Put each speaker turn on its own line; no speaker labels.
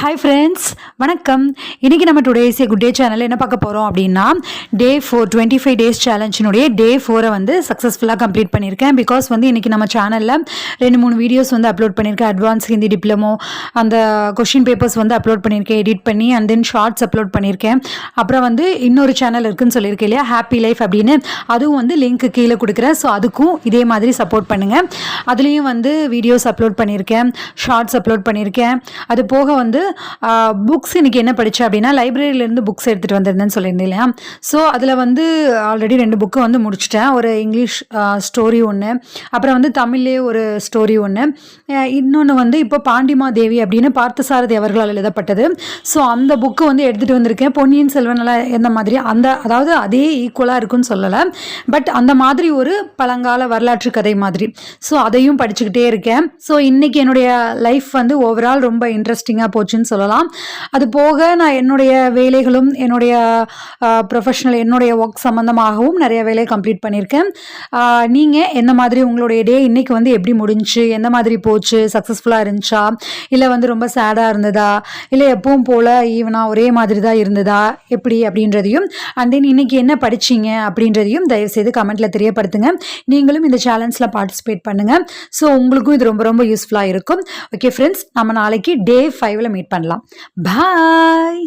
Hi friends, வணக்கம். இன்றைக்கி நம்ம டுடேஸ் குட் டே சேனலில் என்ன பார்க்க போகிறோம் அப்படின்னா, டே 4 25 டேஸ் சேலஞ்சினுடைய டே 4 வந்து சக்ஸஸ்ஃபுல்லாக கம்ப்ளீட் பண்ணியிருக்கேன். பிகாஸ் வந்து இன்றைக்கி நம்ம சேனலில் 2-3 வீடியோஸ் வந்து அப்லோட் பண்ணியிருக்கேன். அட்வான்ஸ் ஹிந்தி டிப்ளமோ அந்த கொஷின் பேப்பர்ஸ் வந்து அப்லோட் பண்ணியிருக்கேன், எடிட் பண்ணி அண்ட் தென் ஷார்ட்ஸ் அப்லோட் பண்ணியிருக்கேன். அப்புறம் வந்து இன்னொரு சேனல் இருக்குதுன்னு சொல்லியிருக்கேன் இல்லையா, ஹாப்பி லைஃப் அப்படின்னு, அதுவும் வந்து லிங்க் கீழே கொடுக்குறேன். ஸோ அதுக்கும் இதே மாதிரி சப்போர்ட் பண்ணுங்கள். அதுலேயும் வந்து வீடியோஸ் அப்லோட் பண்ணியிருக்கேன், ஷார்ட்ஸ் அப்லோட் பண்ணியிருக்கேன். அது போக வந்து புக்ஸ் இன்றைக்கி என்ன படித்தேன் அப்படின்னா, லைப்ரரியிலேருந்து புக்ஸ் எடுத்துகிட்டு வந்திருந்தேன்னு சொல்லியிருந்தேன் இல்லையா. ஸோ அதில் வந்து ஆல்ரெடி 2 புக்கு வந்து முடிச்சிட்டேன். ஒரு இங்கிலீஷ் ஸ்டோரி ஒன்று, அப்புறம் வந்து தமிழ்லேயே ஒரு ஸ்டோரி ஒன்று, இன்னொன்று வந்து இப்போ பாண்டிமாதேவி அப்படின்னு பார்த்தசாரதி அவர்களால் எழுதப்பட்டது. ஸோ அந்த புக்கு வந்து எடுத்துகிட்டு வந்திருக்கேன். பொன்னியின் செல்வனெல்லாம் எந்த மாதிரி அதாவது அதே ஈக்குவலாக இருக்குன்னு சொல்லலை, பட் அந்த மாதிரி ஒரு பழங்கால வரலாற்று கதை மாதிரி. ஸோ அதையும் படிச்சுக்கிட்டே இருக்கேன். ஸோ இன்றைக்கி என்னுடைய லைஃப் வந்து ஓவரால் ரொம்ப இன்ட்ரெஸ்டிங்காக போச்சுன்னு சொல்லலாம். அது போக நான் என்னுடைய வேலைகளும் என்னுடைய ப்ரொஃபஷனல் என்னுடைய ஒர்க் சம்மந்தமாகவும் நிறைய வேலையை கம்ப்ளீட் பண்ணியிருக்கேன். நீங்கள் எந்த மாதிரி உங்களுடைய டே இன்றைக்கி வந்து எப்படி முடிஞ்சு, எந்த மாதிரி போச்சு, சக்ஸஸ்ஃபுல்லாக இருந்துச்சா, இல்லை வந்து ரொம்ப சேடாக இருந்ததா, இல்லை எப்பவும் போல் ஈவனாக ஒரே மாதிரி தான் இருந்ததா, எப்படி அப்படின்றதையும் அண்ட் தென் இன்றைக்கி என்ன படிச்சிங்க அப்படின்றதையும் தயவுசெய்து கமெண்ட்டில் தெரியப்படுத்துங்க. நீங்களும் இந்த சேலஞ்சில் பார்ட்டிசிபேட் பண்ணுங்கள். ஸோ உங்களுக்கும் இது ரொம்ப ரொம்ப யூஸ்ஃபுல்லாக இருக்கும். ஓகே ஃப்ரெண்ட்ஸ், நம்ம நாளைக்கு டே 5ல் மீட் பண்ணலாம். பாய்.